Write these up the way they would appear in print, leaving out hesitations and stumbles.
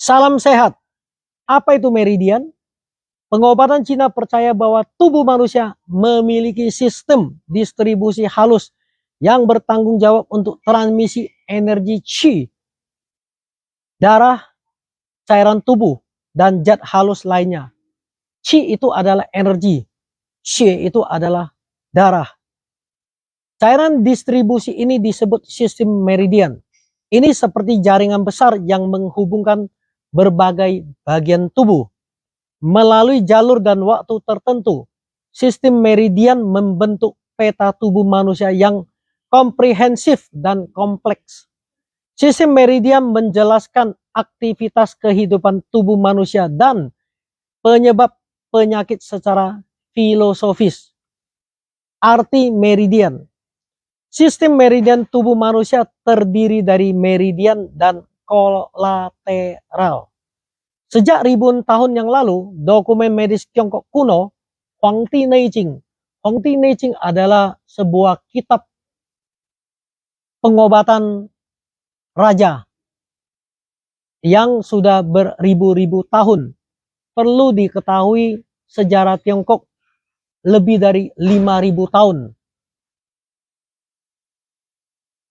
Salam sehat. Apa itu meridian? Pengobatan Cina percaya bahwa tubuh manusia memiliki sistem distribusi halus yang bertanggung jawab untuk transmisi energi Qi, darah, cairan tubuh, dan zat halus lainnya. Qi itu adalah energi, Qi itu adalah darah. Cairan distribusi ini disebut sistem meridian. Ini seperti jaringan besar yang menghubungkan berbagai bagian tubuh. Melalui jalur dan waktu tertentu, sistem meridian membentuk peta tubuh manusia yang komprehensif dan kompleks. Sistem meridian menjelaskan aktivitas kehidupan tubuh manusia dan penyebab penyakit secara filosofis. Arti meridian. Sistem meridian tubuh manusia terdiri dari meridian dan kolateral. Sejak ribuan tahun yang lalu, dokumen medis Tiongkok kuno, Huangti Neijing. Huangti Neijing adalah sebuah kitab pengobatan raja yang sudah beribu-ribu tahun. Perlu diketahui sejarah Tiongkok lebih dari 5.000 tahun.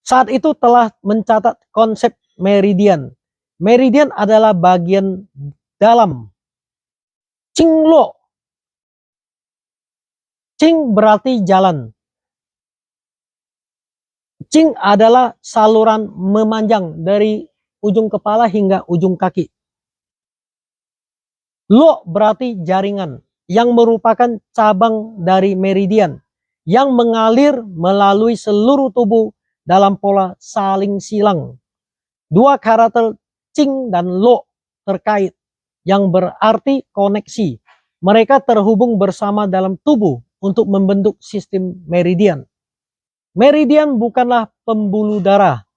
Saat itu telah mencatat konsep meridian. Meridian adalah bagian dalam. Qingluo. Qing berarti jalan. Qing adalah saluran memanjang dari ujung kepala hingga ujung kaki. Luo berarti jaringan yang merupakan cabang dari meridian yang mengalir melalui seluruh tubuh dalam pola saling silang. Dua karakter Qing dan Luo terkait yang berarti koneksi. Mereka terhubung bersama dalam tubuh untuk membentuk sistem meridian. Meridian bukanlah pembuluh darah.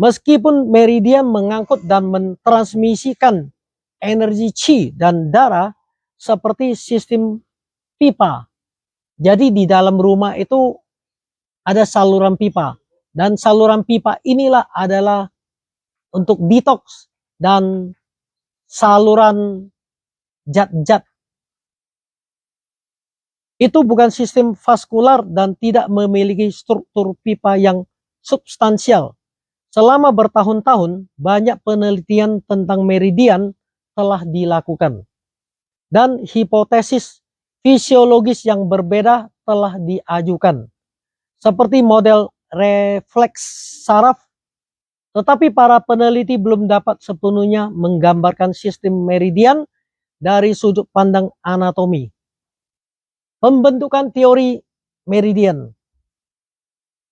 Meskipun meridian mengangkut dan mentransmisikan energi Qi dan darah seperti sistem pipa. Jadi di dalam rumah itu ada saluran pipa. Dan saluran pipa inilah adalah untuk detox dan saluran zat-zat. Itu bukan sistem vaskular dan tidak memiliki struktur pipa yang substansial. Selama bertahun-tahun, banyak penelitian tentang meridian telah dilakukan. Dan hipotesis fisiologis yang berbeda telah diajukan. Seperti model refleks saraf. Tetapi para peneliti belum dapat sepenuhnya menggambarkan sistem meridian dari sudut pandang anatomi. Pembentukan teori meridian.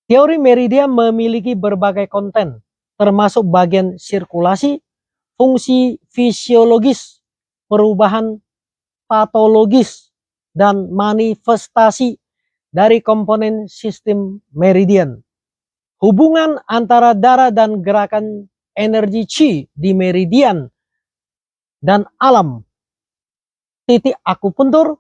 Teori meridian memiliki berbagai konten, termasuk bagian sirkulasi, fungsi fisiologis, perubahan patologis, dan manifestasi dari komponen sistem meridian. Hubungan antara darah dan gerakan energi Qi di meridian dan alam. Titik akupuntur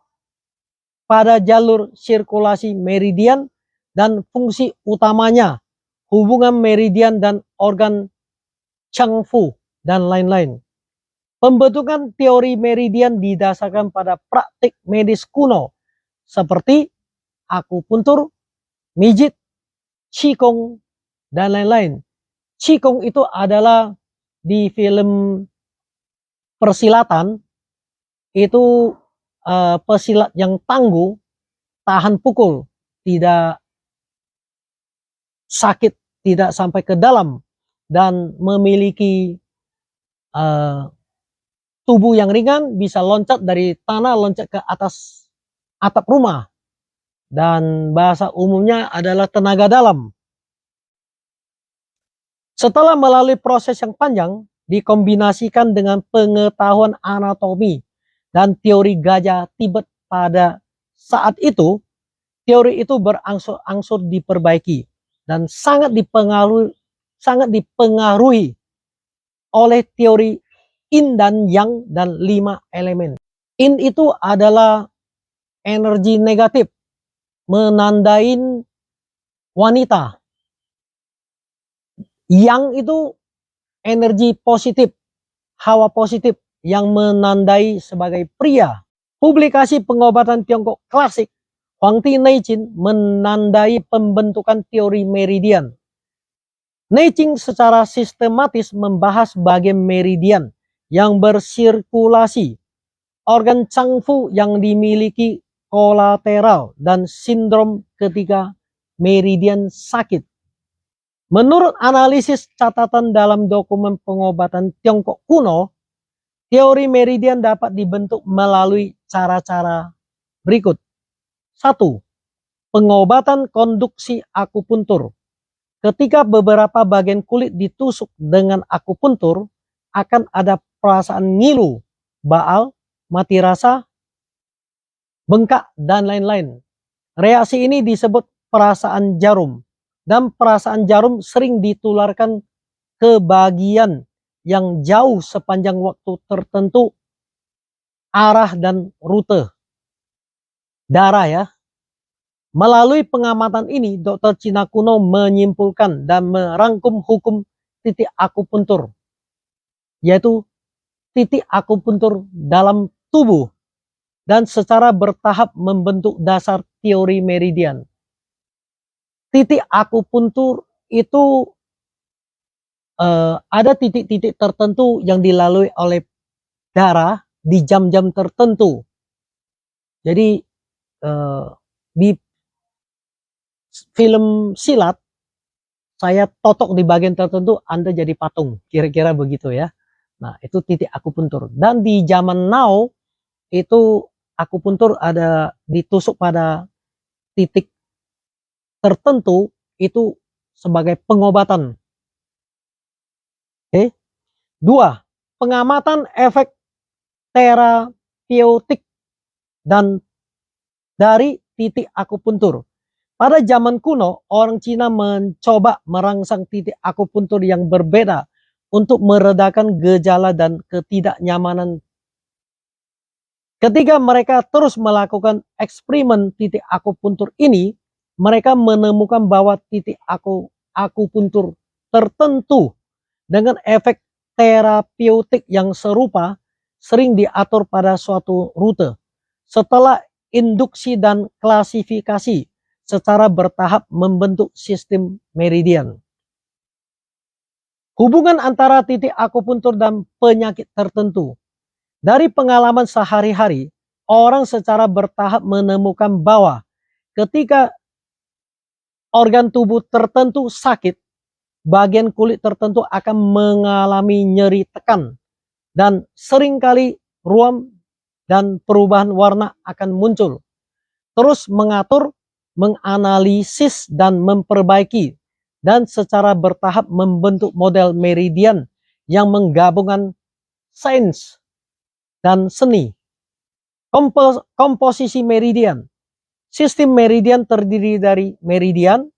pada jalur sirkulasi meridian dan fungsi utamanya, hubungan meridian dan organ Changfu dan lain-lain. Pembentukan teori meridian didasarkan pada praktik medis kuno seperti akupuntur, mijit, qigong, dan lain-lain. Qigong itu adalah di film persilatan, itu pesilat yang tangguh, tahan pukul, tidak sakit, tidak sampai ke dalam, dan memiliki tubuh yang ringan, bisa loncat dari tanah, loncat ke atas atap rumah. Dan bahasa umumnya adalah tenaga dalam. Setelah melalui proses yang panjang, dikombinasikan dengan pengetahuan anatomi dan teori gajah Tibet pada saat itu, teori itu berangsur-angsur diperbaiki dan sangat dipengaruhi oleh teori Yin dan Yang dan 5 elemen. Yin itu adalah energi negatif, menandai wanita. Yang itu energi positif, hawa positif yang menandai sebagai pria. Publikasi pengobatan Tiongkok klasik Huangti Neijing menandai pembentukan teori meridian. Neijing secara sistematis membahas bagian meridian yang bersirkulasi, organ Changfu yang dimiliki kolateral, dan sindrom ketika meridian sakit. Menurut analisis catatan dalam dokumen pengobatan Tiongkok kuno, teori meridian dapat dibentuk melalui cara-cara berikut. 1. Pengobatan konduksi akupuntur. Ketika beberapa bagian kulit ditusuk dengan akupuntur, akan ada perasaan ngilu, baal, mati rasa, bengkak, dan lain-lain. Reaksi ini disebut perasaan jarum, dan perasaan jarum sering ditularkan ke bagian yang jauh sepanjang waktu tertentu, arah dan rute darah ya. Melalui pengamatan ini, dokter Cina kuno menyimpulkan dan merangkum hukum titik akupuntur, yaitu titik akupuntur dalam tubuh, dan secara bertahap membentuk dasar teori meridian. Titik akupuntur itu ada titik-titik tertentu yang dilalui oleh darah di jam-jam tertentu. Jadi di film silat, saya totok di bagian tertentu, Anda jadi patung, kira-kira begitu ya. Nah, itu titik akupuntur. Dan di zaman now, itu akupuntur ada ditusuk pada titik tertentu, itu sebagai pengobatan. Oke. 2. Pengamatan efek terapeutik dan dari titik akupuntur. Pada zaman kuno, orang Cina mencoba merangsang titik akupuntur yang berbeda untuk meredakan gejala dan ketidaknyamanan. Ketika mereka terus melakukan eksperimen titik akupuntur ini, mereka menemukan bahwa titik akupuntur tertentu dengan efek terapeutik yang serupa sering diatur pada suatu rute. Setelah induksi dan klasifikasi, secara bertahap membentuk sistem meridian. Hubungan antara titik akupuntur dan penyakit tertentu. Dari pengalaman sehari-hari, orang secara bertahap menemukan bahwa ketika organ tubuh tertentu sakit, bagian kulit tertentu akan mengalami nyeri tekan, dan seringkali ruam dan perubahan warna akan muncul. Terus mengatur, menganalisis, dan memperbaiki, dan secara bertahap membentuk model meridian yang menggabungkan sains dan seni. Komposisi meridian. Sistem meridian terdiri dari meridian,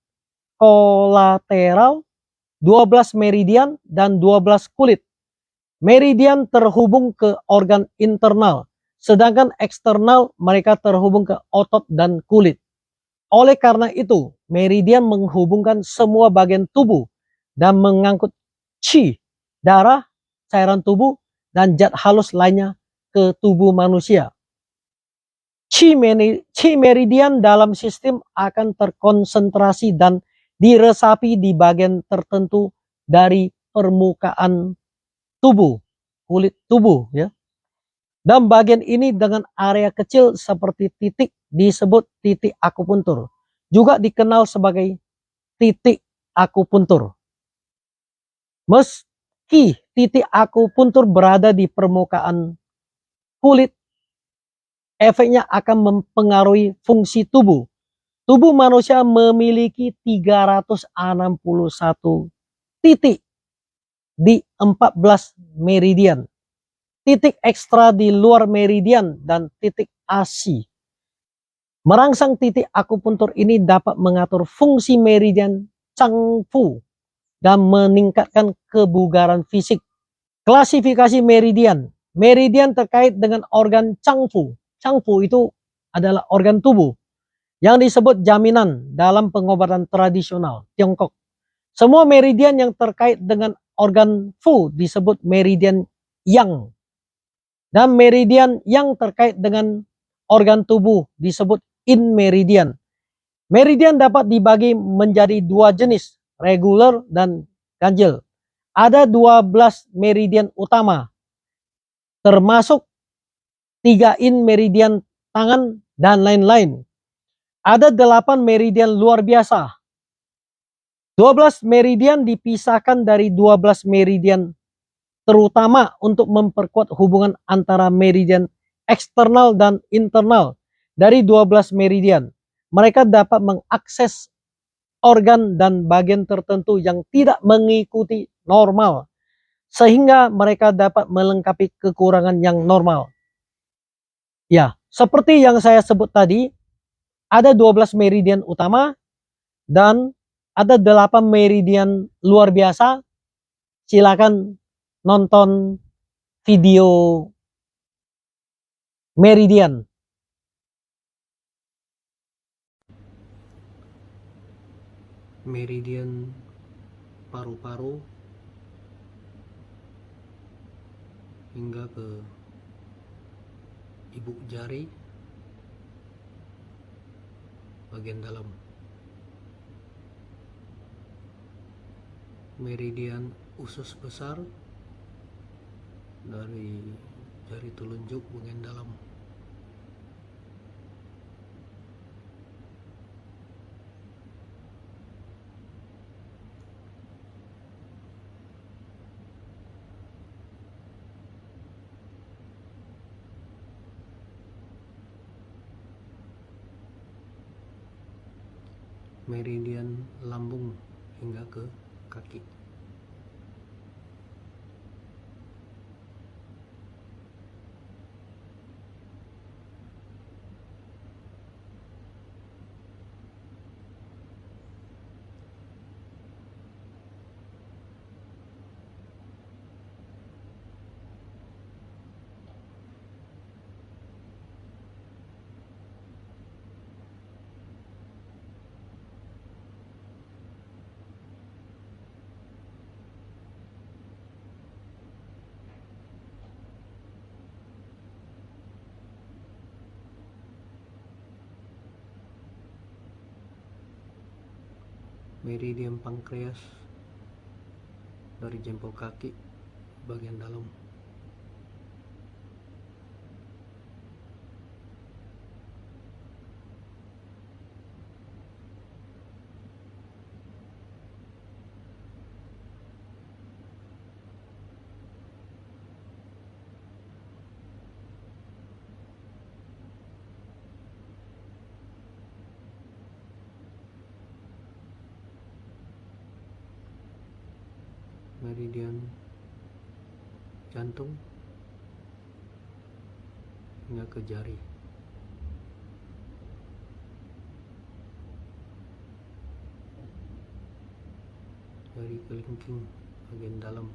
kolateral, 12 meridian, dan 12 kulit. Meridian terhubung ke organ internal, sedangkan eksternal mereka terhubung ke otot dan kulit. Oleh karena itu, meridian menghubungkan semua bagian tubuh dan mengangkut qi, darah, cairan tubuh, dan zat halus lainnya ke tubuh manusia. Qi meridian dalam sistem akan terkonsentrasi dan diresapi di bagian tertentu dari permukaan tubuh, kulit tubuh ya. Dan bagian ini dengan area kecil seperti titik disebut titik akupuntur. Juga dikenal sebagai titik akupuntur. Meski titik akupuntur berada di permukaan kulit, efeknya akan mempengaruhi fungsi tubuh. Tubuh manusia memiliki 361 titik di 14 meridian. Titik ekstra di luar meridian dan titik asi. Merangsang titik akupuntur ini dapat mengatur fungsi meridian Changfu dan meningkatkan kebugaran fisik. Klasifikasi meridian. Meridian terkait dengan organ Changfu. Changfu itu adalah organ tubuh yang disebut jaminan dalam pengobatan tradisional Tiongkok. Semua meridian yang terkait dengan organ Fu disebut meridian yang. Dan meridian yang terkait dengan organ tubuh disebut in meridian. Meridian dapat dibagi menjadi dua jenis, regular dan ganjil. Ada 12 meridian utama, termasuk 3 in meridian tangan dan lain-lain. Ada 8 meridian luar biasa. 12 meridian dipisahkan dari 12 meridian terutama untuk memperkuat hubungan antara meridian eksternal dan internal. Dari 12 meridian, mereka dapat mengakses organ dan bagian tertentu yang tidak mengikuti normal, sehingga mereka dapat melengkapi kekurangan yang normal. Ya, seperti yang saya sebut tadi, ada 12 meridian utama dan ada 8 meridian luar biasa. Silakan nonton video meridian. Meridian paru-paru hingga ke ibu jari bagian dalam. Meridian usus besar dari jari telunjuk bagian dalam. Meridian lambung hingga ke kaki. Meridian pankreas dari jempol kaki bagian dalam. Meridian jantung hingga ke jari. Jari kelingking bagian dalam.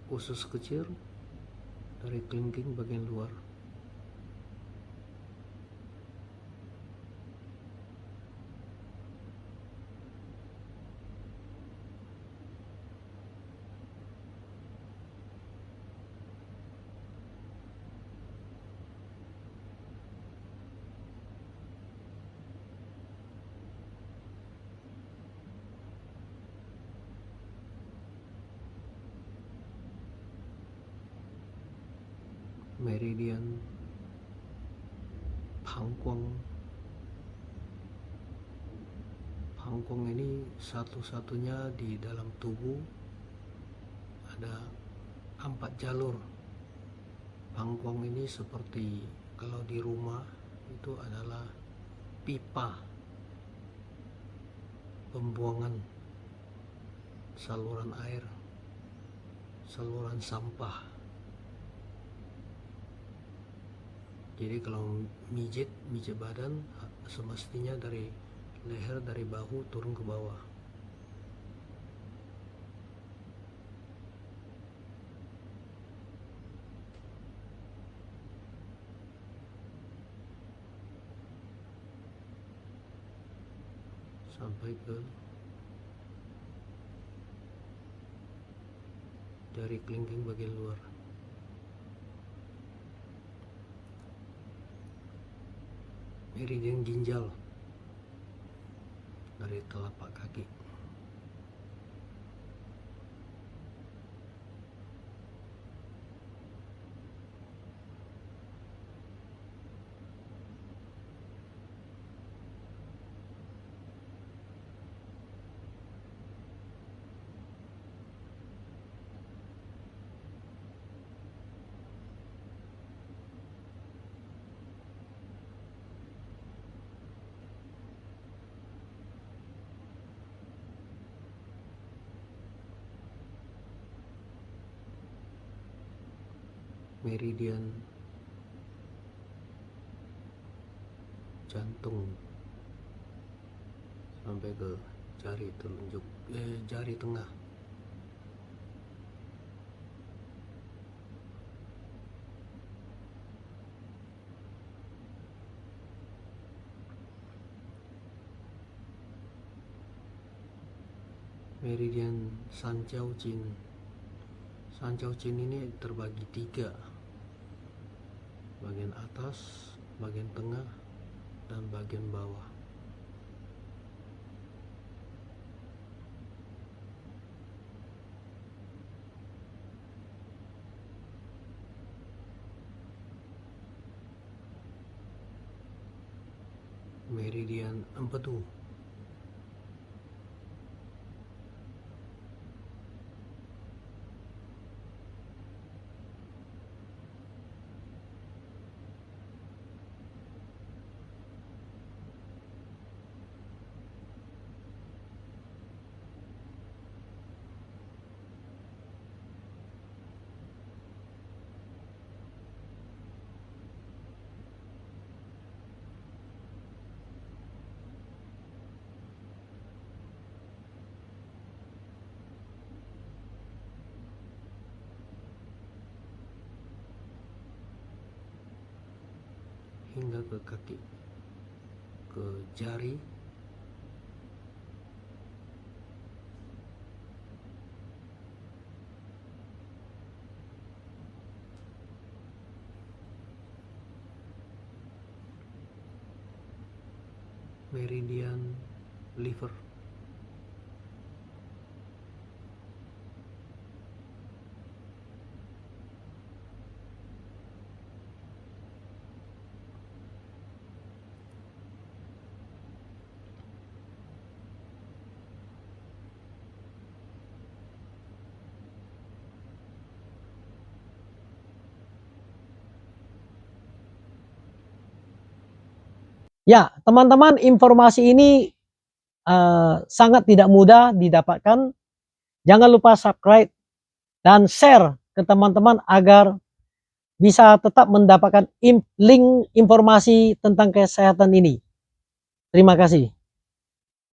Usus kecil dari kelingking bagian luar. Meridian bangkwang. Bangkwang ini satu-satunya di dalam tubuh ada 4 jalur. Bangkwang ini seperti kalau di rumah itu adalah pipa pembuangan saluran air, saluran sampah. Jadi kalau mijit badan semestinya dari leher, dari bahu turun ke bawah. Sampai sampai ke jari kelingking bagian luar. Meridian ginjal dari telapak kaki. Meridian jantung sampai ke jari telunjuk, jari tengah. Meridian Sanjiaojin. Sanjiaojin ini terbagi 3, bagian atas, bagian tengah, dan bagian bawah. Meridian Empedu. Hingga ke kaki, ke jari, meridian liver. Ya, teman-teman, informasi ini sangat tidak mudah didapatkan. Jangan lupa subscribe dan share ke teman-teman agar bisa tetap mendapatkan link informasi tentang kesehatan ini. Terima kasih.